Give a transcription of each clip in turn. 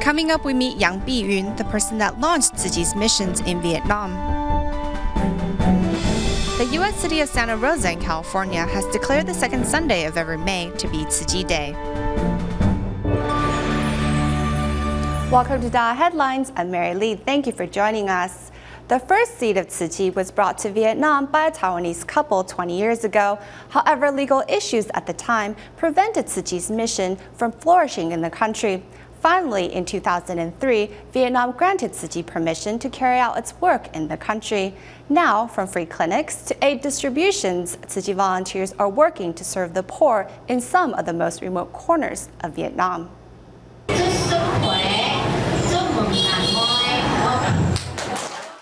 Coming up, we meet Yang Biyun, the person that launched Tzu Chi's missions in Vietnam. The U.S. city of Santa Rosa in California has declared the second Sunday of every May to be Tzu Chi Day. Welcome to DaAi Headlines. I'm Mary Lee. Thank you for joining us. The first seed of Tzu Chi was brought to Vietnam by a Taiwanese couple 20 years ago. However, legal issues at the time prevented Tzu Chi's mission from flourishing in the country. Finally, in 2003, Vietnam granted Tzu Chi permission to carry out its work in the country. Now, from free clinics to aid distributions, Tzu Chi volunteers are working to serve the poor in some of the most remote corners of Vietnam.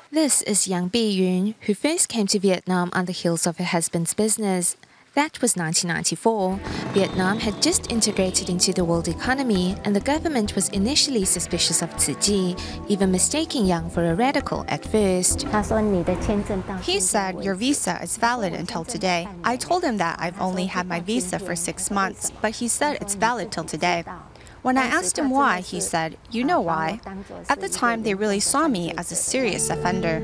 This is Yang Biyun, who first came to Vietnam on the heels of her husband's business. That was 1994. Vietnam had just integrated into the world economy, and the government was initially suspicious of Tzu Chi, even mistaking Yang for a radical at first. He said, "Your visa is valid until today." I told him that I've only had my visa for 6 months, but he said it's valid till today. When I asked him why, he said, "You know why?" At the time, they really saw me as a serious offender.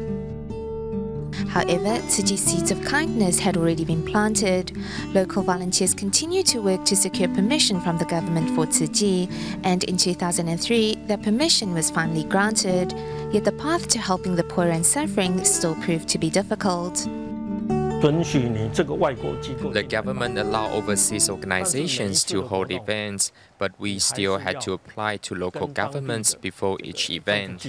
However, Tzu Chi's seeds of kindness had already been planted. Local volunteers continued to work to secure permission from the government for Tzu Chi, and in 2003, the permission was finally granted. Yet the path to helping the poor and suffering still proved to be difficult. The government allowed overseas organizations to hold events, but we still had to apply to local governments before each event.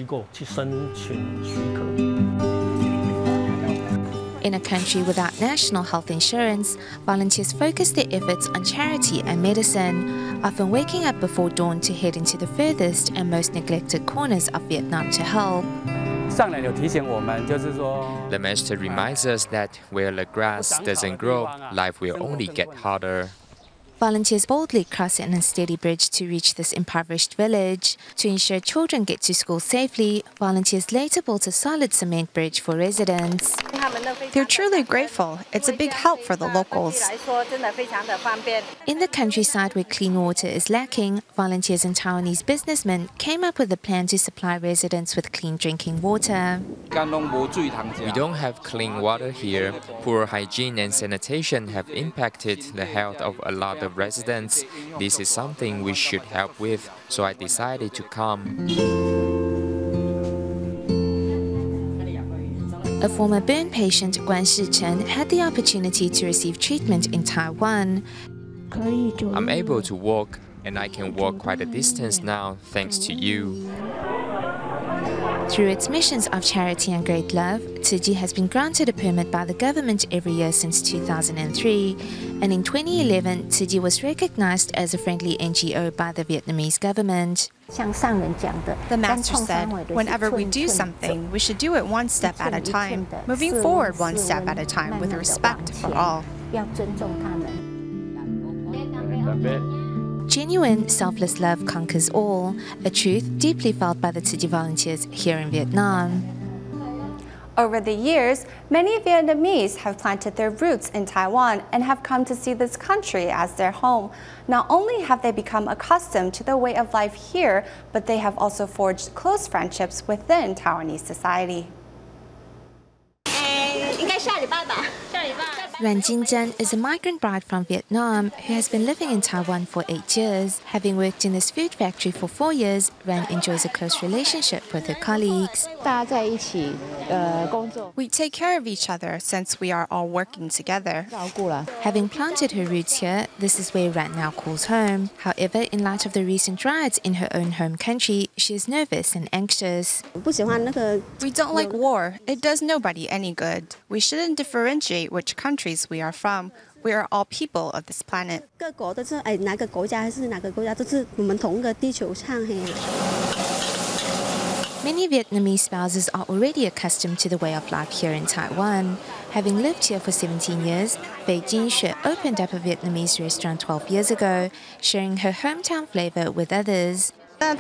In a country without national health insurance, volunteers focus their efforts on charity and medicine, often waking up before dawn to head into the furthest and most neglected corners of Vietnam to help. The master reminds us that where the grass doesn't grow, life will only get harder. Volunteers boldly cross an unsteady bridge to reach this impoverished village. To ensure children get to school safely, volunteers later built a solid cement bridge for residents. They're truly grateful. It's a big help for the locals. In the countryside where clean water is lacking, volunteers and Taiwanese businessmen came up with a plan to supply residents with clean drinking water. We don't have clean water here. Poor hygiene and sanitation have impacted the health of a lot of residents. This is something we should help with, so I decided to come. A former burn patient, Guan Shichen, had the opportunity to receive treatment in Taiwan. I'm able to walk, and I can walk quite a distance now, thanks to you. Through its missions of charity and great love, Tzu Chi has been granted a permit by the government every year since 2003, and in 2011, Tzu Chi was recognized as a friendly NGO by the Vietnamese government. The master said, whenever we do something, we should do it one step at a time, moving forward one step at a time with respect for all. Genuine, selfless love conquers all, a truth deeply felt by the Tzu Chi volunteers here in Vietnam. Over the years, many Vietnamese have planted their roots in Taiwan and have come to see this country as their home. Not only have they become accustomed to the way of life here, but they have also forged close friendships within Taiwanese society. Nguyen Jin Zhen is a migrant bride from Vietnam who has been living in Taiwan for 8 years. Having worked in this food factory for 4 years, Nguyen enjoys a close relationship with her colleagues. We take care of each other since we are all working together. Having planted her roots here, this is where Nguyen now calls home. However, in light of the recent riots in her own home country, she is nervous and anxious. We don't like war. It does nobody any good. We shouldn't differentiate which countries we are from. We are all people of this planet. Many Vietnamese spouses are already accustomed to the way of life here in Taiwan. Having lived here for 17 years, Fei Jinxue opened up a Vietnamese restaurant 12 years ago, sharing her hometown flavor with others. The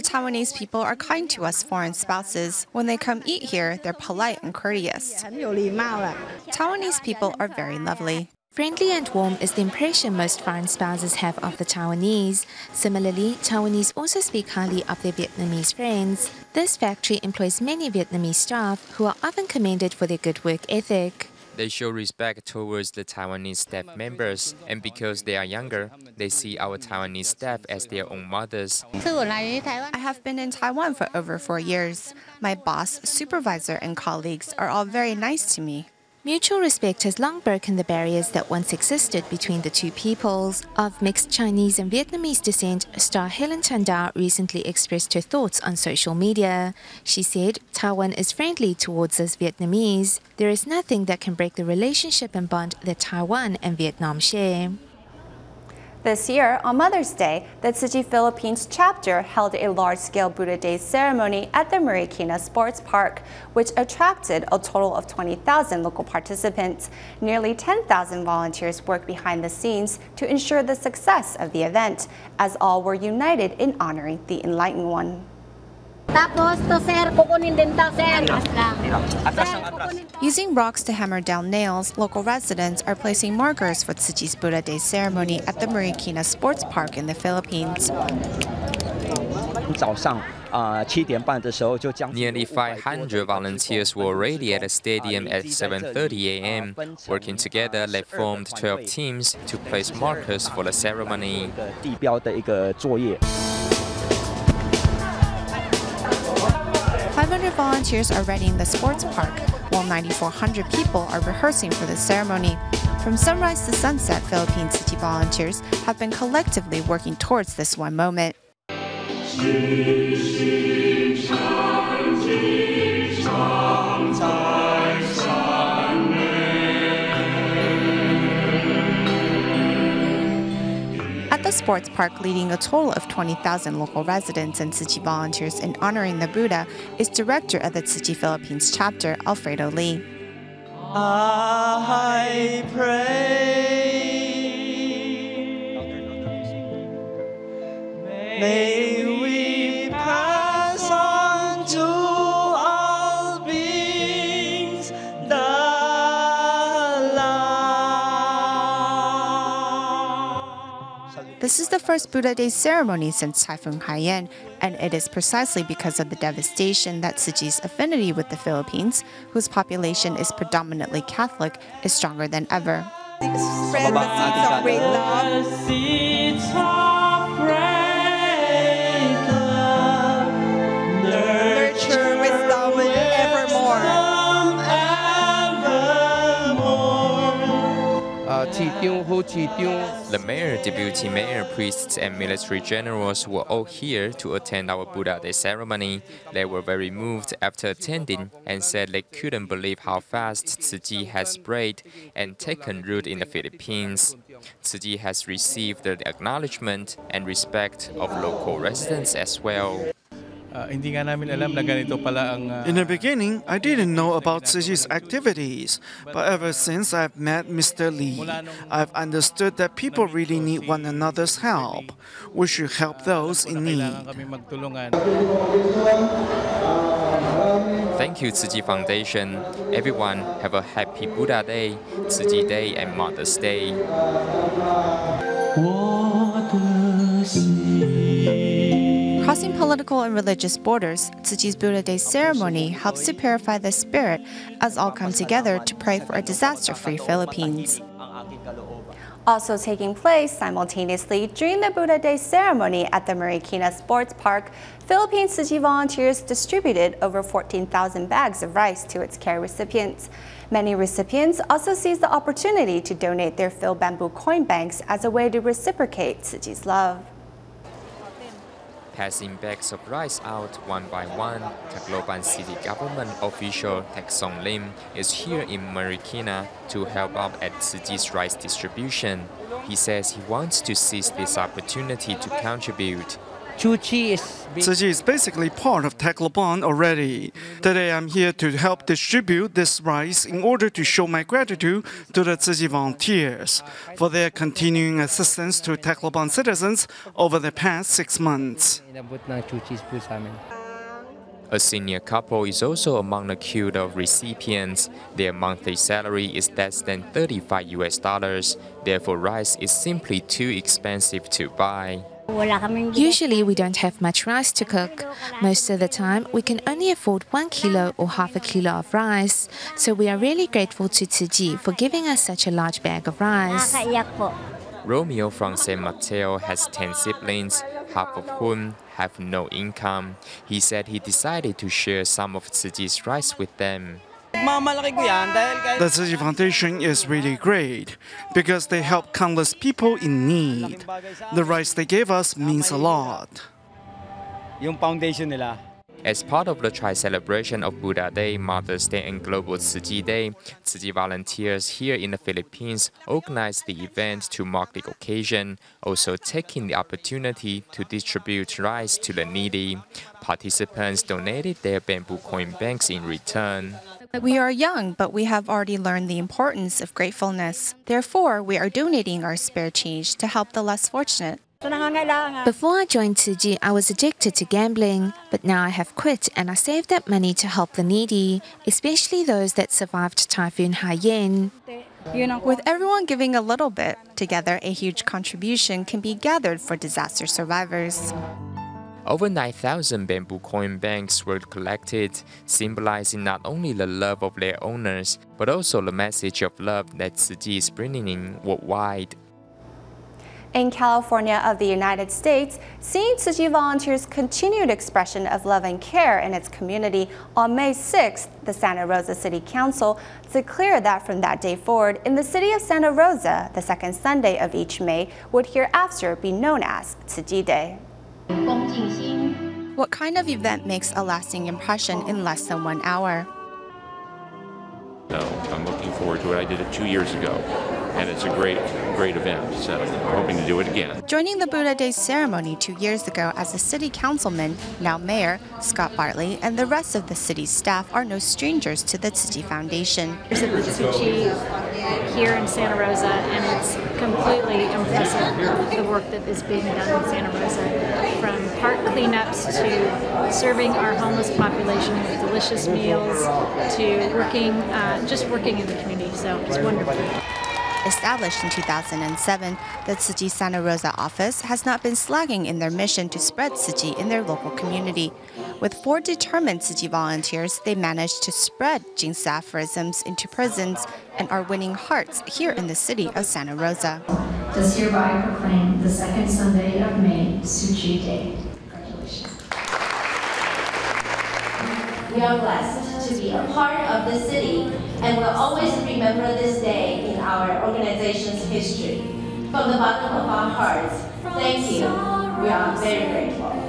Taiwanese people are kind to us foreign spouses. When they come eat here, they're polite and courteous. Taiwanese people are very lovely. Friendly and warm is the impression most foreign spouses have of the Taiwanese. Similarly, Taiwanese also speak highly of their Vietnamese friends. This factory employs many Vietnamese staff who are often commended for their good work ethic. They show respect towards the Taiwanese staff members, and because they are younger, they see our Taiwanese staff as their own mothers. I have been in Taiwan for over 4 years. My boss, supervisor, and colleagues are all very nice to me. Mutual respect has long broken the barriers that once existed between the two peoples. Of mixed Chinese and Vietnamese descent, star Helen Chandar recently expressed her thoughts on social media. She said, Taiwan is friendly towards us Vietnamese. There is nothing that can break the relationship and bond that Taiwan and Vietnam share. This year, on Mother's Day, the Tzu Chi Philippines chapter held a large-scale Buddha Day ceremony at the Marikina Sports Park, which attracted a total of 20,000 local participants. Nearly 10,000 volunteers worked behind the scenes to ensure the success of the event, as all were united in honoring the Enlightened One. Using rocks to hammer down nails, local residents are placing markers for Tzu Chi's Buddha Day ceremony at the Marikina Sports Park in the Philippines. Nearly 500 volunteers were already at the stadium at 7:30 a.m. Working together, they formed 12 teams to place markers for the ceremony. 500 volunteers are readying the sports park, while 9,400 people are rehearsing for the ceremony. From sunrise to sunset, Philippine Tzu Chi volunteers have been collectively working towards this one moment. At the sports park, leading a total of 20,000 local residents and Tzu Chi volunteers in honoring the Buddha is director of the Tzu Chi Philippines chapter, Alfredo Lee. I pray, may we pass on to all beings the This is the first Buddha Day ceremony since Typhoon Haiyan, and it is precisely because of the devastation that Tzu Chi's affinity with the Philippines, whose population is predominantly Catholic, is stronger than ever. Spread the seeds of great love. Nurture wisdom evermore. The mayor, deputy mayor, priests, and military generals were all here to attend our Buddha Day ceremony. They were very moved after attending and said they couldn't believe how fast Tzu Chi has spread and taken root in the Philippines. Tzu Chi has received the acknowledgement and respect of local residents as well. In the beginning, I didn't know about Tzu Chi's activities, but ever since I've met Mr. Lee, I've understood that people really need one another's help. We should help those in need. Thank you, Tzu Chi Foundation. Everyone have a happy Buddha Day, Tzu Chi Day, and Mother's Day. Crossing political and religious borders, Tzu Chi's Buddha Day ceremony helps to purify the spirit as all come together to pray for a disaster-free Philippines. Also taking place simultaneously during the Buddha Day ceremony at the Marikina Sports Park, Philippine Tzu Chi volunteers distributed over 14,000 bags of rice to its care recipients. Many recipients also seized the opportunity to donate their filled bamboo coin banks as a way to reciprocate Tzu Chi's love. Passing bags of rice out one by one, Tacloban city government official Tek Song Lim is here in Marikina to help out at Tzu Chi's rice distribution. He says he wants to seize this opportunity to contribute. Tzu Chi is basically part of Tacloban already. Today I'm here to help distribute this rice in order to show my gratitude to the Tzu Chi volunteers for their continuing assistance to Tacloban citizens over the past 6 months. A senior couple is also among the queue of recipients. Their monthly salary is less than $35. Therefore, rice is simply too expensive to buy. Usually we don't have much rice to cook. Most of the time we can only afford 1 kilo or half a kilo of rice. So we are really grateful to Tzu Chi for giving us such a large bag of rice. Romeo from San Mateo has 10 siblings, half of whom have no income. He said he decided to share some of Tzu Chi's rice with them. The Tzu Chi Foundation is really great because they help countless people in need. The rice they gave us means a lot. As part of the tri-celebration of Buddha Day, Mother's Day, and Global Tzu Chi Day, Tzu Chi volunteers here in the Philippines organized the event to mark the occasion, also taking the opportunity to distribute rice to the needy. Participants donated their bamboo coin banks in return. We are young, but we have already learned the importance of gratefulness. Therefore, we are donating our spare change to help the less fortunate. Before I joined Tzu Chi, I was addicted to gambling, but now I have quit and I saved that money to help the needy, especially those that survived Typhoon Haiyan. With everyone giving a little bit, together a huge contribution can be gathered for disaster survivors. Over 9,000 bamboo coin banks were collected, symbolizing not only the love of their owners, but also the message of love that Tzu Chi is bringing in worldwide. In California of the United States, seeing Tzu Chi volunteers' continued expression of love and care in its community, on May 6th, the Santa Rosa City Council declared that from that day forward, in the city of Santa Rosa, the second Sunday of each May would hereafter be known as Tzu Chi Day. What kind of event makes a lasting impression in less than 1 hour? So I'm looking forward to it. I did it 2 years ago, and it's a great event. So I'm hoping to do it again. Joining the Buddha Day ceremony 2 years ago as a city councilman, now mayor, Scott Bartley, and the rest of the city's staff are no strangers to the Tzu Chi Foundation. Of the Tzu Chi here in Santa Rosa, and it's completely impressive the work that is being done in Santa Rosa, from park cleanups to serving our homeless population with delicious meals to just working in the community. So it's wonderful. Established in 2007, the Tzu Chi Santa Rosa office has not been slagging in their mission to spread Tzu Chi in their local community. With 4 determined Tzu Chi volunteers, they managed to spread Jingsi aphorisms into prisons and are winning hearts here in the city of Santa Rosa. Does hereby proclaim the second Sunday of May, Tzu Chi Day. Congratulations. We are blessed to be a part of this city and will always remember this day in our organization's history. From the bottom of our hearts, thank you. We are very grateful.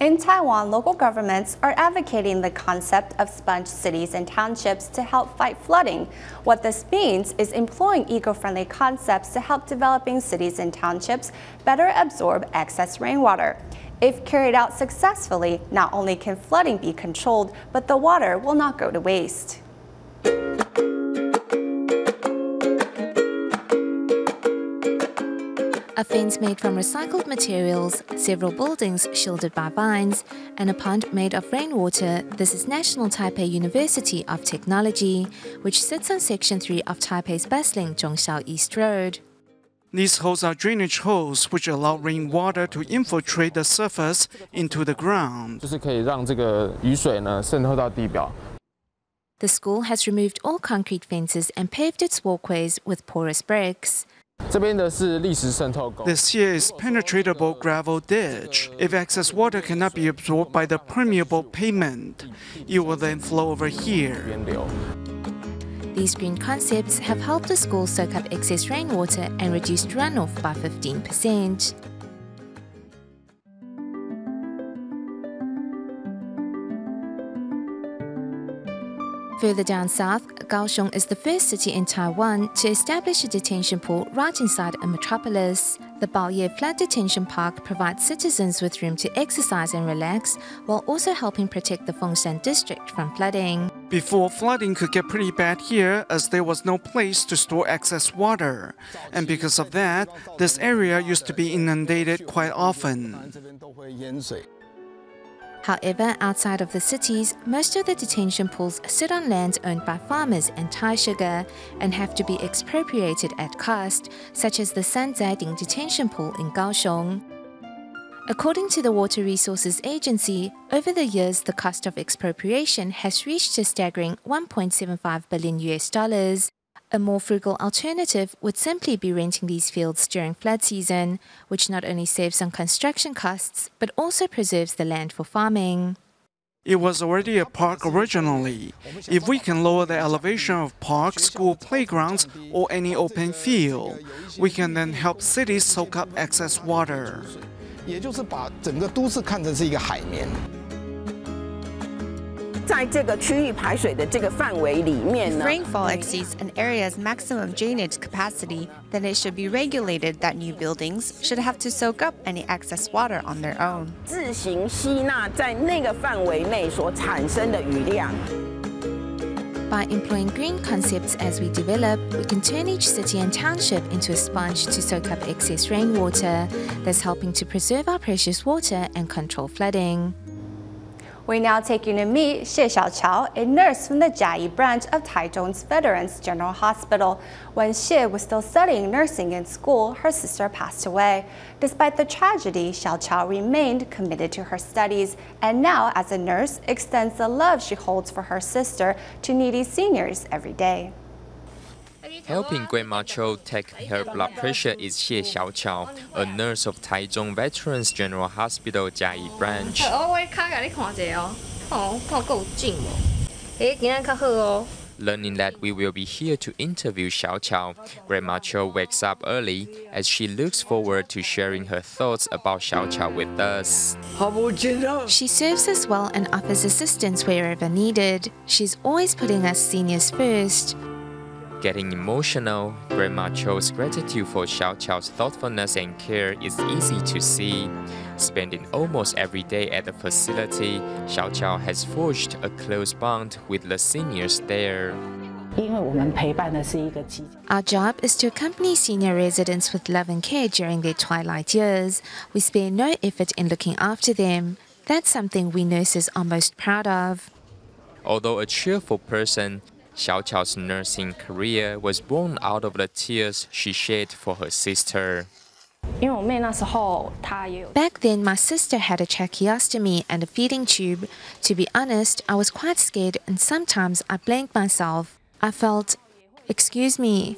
In Taiwan, local governments are advocating the concept of sponge cities and townships to help fight flooding. What this means is employing eco-friendly concepts to help developing cities and townships better absorb excess rainwater. If carried out successfully, not only can flooding be controlled, but the water will not go to waste. A fence made from recycled materials, several buildings shielded by vines, and a pond made of rainwater. This is National Taipei University of Technology, which sits on Section 3 of Taipei's bustling Zhongxiao East Road. These holes are drainage holes which allow rainwater to infiltrate the surface into the ground. 就是可以让这个雨水呢渗透到地表。 The school has removed all concrete fences and paved its walkways with porous bricks. 这边的是砾石渗透沟。 This here is penetratable gravel ditch. If excess water cannot be absorbed by the permeable pavement, it will then flow over here. 源流。 These green concepts have helped the school soak up excess rainwater and reduced runoff by 15%. Further down south, Kaohsiung is the first city in Taiwan to establish a detention pool right inside a metropolis. The Baoye Flood Detention Park provides citizens with room to exercise and relax, while also helping protect the Fengshan district from flooding. Before, flooding could get pretty bad here as there was no place to store excess water. And because of that, this area used to be inundated quite often. However, outside of the cities, most of the detention pools sit on lands owned by farmers and Thai sugar and have to be expropriated at cost, such as the Sanzaiding detention pool in Kaohsiung. According to the Water Resources Agency, over the years the cost of expropriation has reached a staggering $1.75 billion. A more frugal alternative would simply be renting these fields during flood season, which not only saves on construction costs, but also preserves the land for farming. It was already a park originally. If we can lower the elevation of parks, school playgrounds, or any open field, we can then help cities soak up excess water. 也就是把整个都市看成是一个海绵。 在这个区域排水的这个范围里面呢 If rainfall exceeds an area's maximum drainage capacity, then it should be regulated that new buildings should have to soak up any excess water on their own. 自行吸纳在那个范围内所产生的雨量。 By employing green concepts as we develop, we can turn each city and township into a sponge to soak up excess rainwater, thus helping to preserve our precious water and control flooding. We now take you to meet Xie Xiaoqiao, a nurse from the Jiayi branch of Taichung's Veterans General Hospital. When Xie was still studying nursing in school, her sister passed away. Despite the tragedy, Xiaoqiao remained committed to her studies, and now, as a nurse, extends the love she holds for her sister to needy seniors every day. Helping Grandma Cho take her blood pressure is Xie Xiaoqiao, a nurse of Taichung Veterans General Hospital Jiayi branch. Learning that we will be here to interview Xiaoqiao, Grandma Cho wakes up early as she looks forward to sharing her thoughts about Xiaoqiao with us. She serves us well and offers assistance wherever needed. She's always putting us seniors first. Getting emotional, Grandma Cho's gratitude for Xiaoqiao's thoughtfulness and care is easy to see. Spending almost every day at the facility, Xiaoqiao has forged a close bond with the seniors there. Our job is to accompany senior residents with love and care during their twilight years. We spare no effort in looking after them. That's something we nurses are most proud of. Although a cheerful person, Xiaoqiao's nursing career was born out of the tears she shed for her sister. Back then, my sister had a tracheostomy and a feeding tube. To be honest, I was quite scared and sometimes I blamed myself. I felt, excuse me.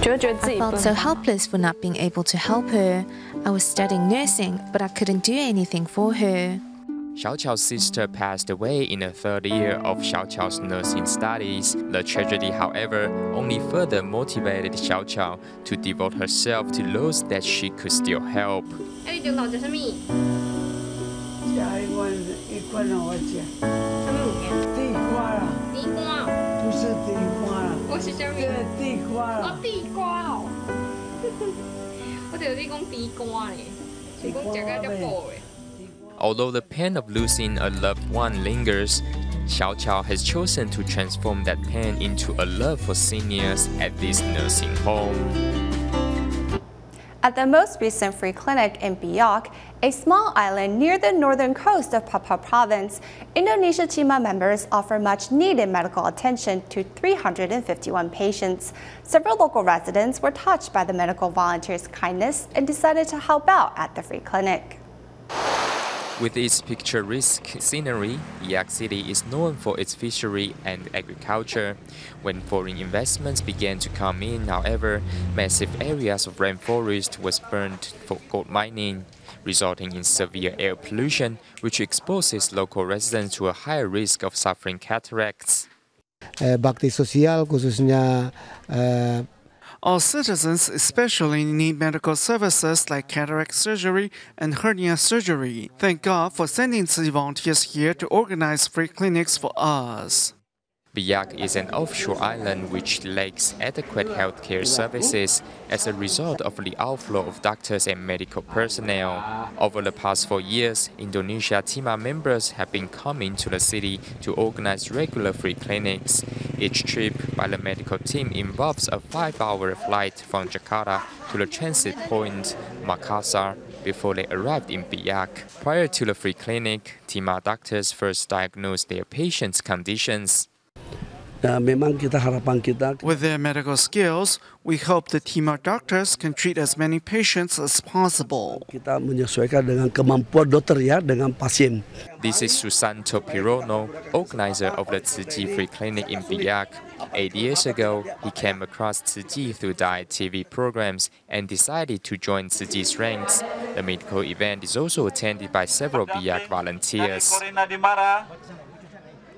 I felt so helpless for not being able to help her. I was studying nursing, but I couldn't do anything for her. Xiaoqiao's sister passed away in the third year of Xiaoqiao's nursing studies. The tragedy, however, only further motivated Xiaoqiao to devote herself to those that she could still help. Although the pain of losing a loved one lingers, Xiaoqiao has chosen to transform that pain into a love for seniors at this nursing home. At the most recent free clinic in Biak, a small island near the northern coast of Papua province, Indonesia Cima members offer much needed medical attention to 351 patients. Several local residents were touched by the medical volunteers' kindness and decided to help out at the free clinic. With its picturesque scenery, Biak City is known for its fishery and agriculture. When foreign investments began to come in, however, massive areas of rainforest was burned for gold mining, resulting in severe air pollution, which exposes local residents to a higher risk of suffering cataracts. Bakti sosial khususnya All citizens especially need medical services like cataract surgery and hernia surgery. Thank God for sending Tzu Chi volunteers here to organize free clinics for us. Biak is an offshore island which lacks adequate healthcare services as a result of the outflow of doctors and medical personnel. Over the past 4 years, Indonesia TIMA members have been coming to the city to organize regular free clinics. Each trip by the medical team involves a 5-hour flight from Jakarta to the transit point, Makassar, before they arrived in Biak. Prior to the free clinic, TIMA doctors first diagnosed their patients' conditions. With their medical skills, we hope the TIMA doctors can treat as many patients as possible. This is Susanto Pirono, organizer of the Tzu Chi Free Clinic in Biak. 8 years ago, he came across Tzu Chi through DaAi TV programs and decided to join Tzu Chi's ranks. The medical event is also attended by several Biak volunteers.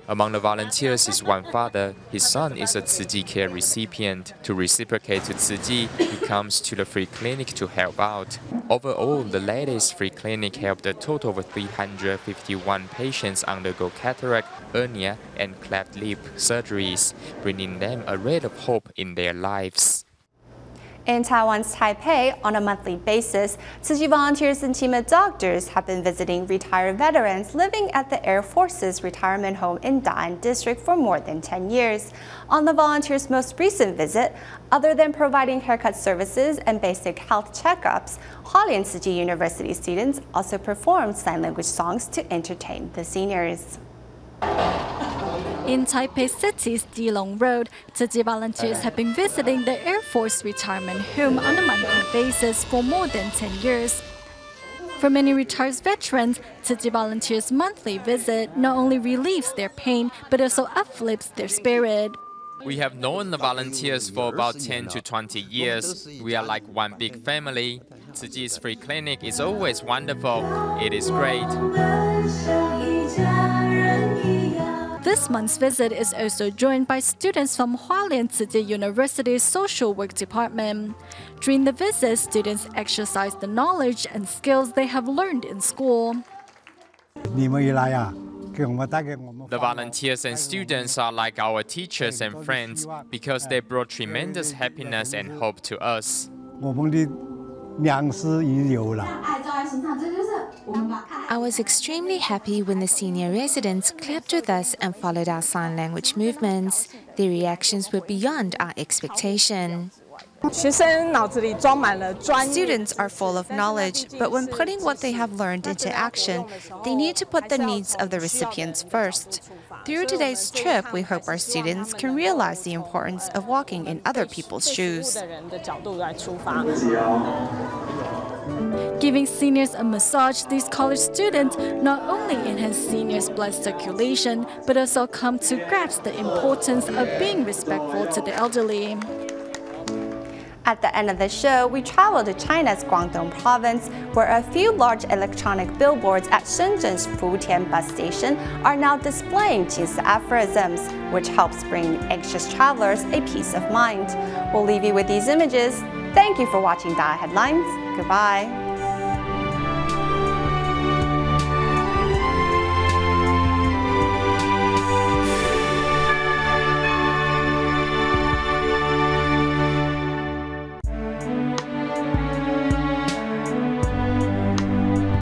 Among the volunteers is one father. His son is a Tzu Chi care recipient. To reciprocate to Tzu Chi, he comes to the free clinic to help out. Overall, the latest free clinic helped a total of 351 patients undergo cataract, hernia, and cleft lip surgeries, bringing them a ray of hope in their lives. In Taiwan's Taipei, on a monthly basis, Tzu Chi volunteers and TIMA doctors have been visiting retired veterans living at the Air Force's retirement home in Da'an District for more than 10 years. On the volunteers' most recent visit, other than providing haircut services and basic health checkups, Hualien Tzu Chi University students also performed sign language songs to entertain the seniors. In Taipei City's Dilong Road, Tzu Chi volunteers have been visiting the Air Force retirement home on a monthly basis for more than 10 years. For many retired veterans, Tzu Chi volunteers' monthly visit not only relieves their pain, but also uplifts their spirit. We have known the volunteers for about 10 to 20 years. We are like one big family. Tzu Chi's free clinic is always wonderful. It is great. This month's visit is also joined by students from Hualien Tzu Chi University's Social Work Department. During the visit, students exercise the knowledge and skills they have learned in school. The volunteers and students are like our teachers and friends because they brought tremendous happiness and hope to us. I was extremely happy when the senior residents clapped with us and followed our sign language movements. Their reactions were beyond our expectation. Students are full of knowledge, but when putting what they have learned into action, they need to put the needs of the recipients first. Through today's trip, we hope our students can realize the importance of walking in other people's shoes. Giving seniors a massage, these college students not only enhance seniors' blood circulation, but also come to grasp the importance of being respectful to the elderly. At the end of the show, we travel to China's Guangdong province, where a few large electronic billboards at Shenzhen's Futian bus station are now displaying Jinsi aphorisms, which helps bring anxious travelers a peace of mind. We'll leave you with these images. Thank you for watching DaAi Headlines. Goodbye.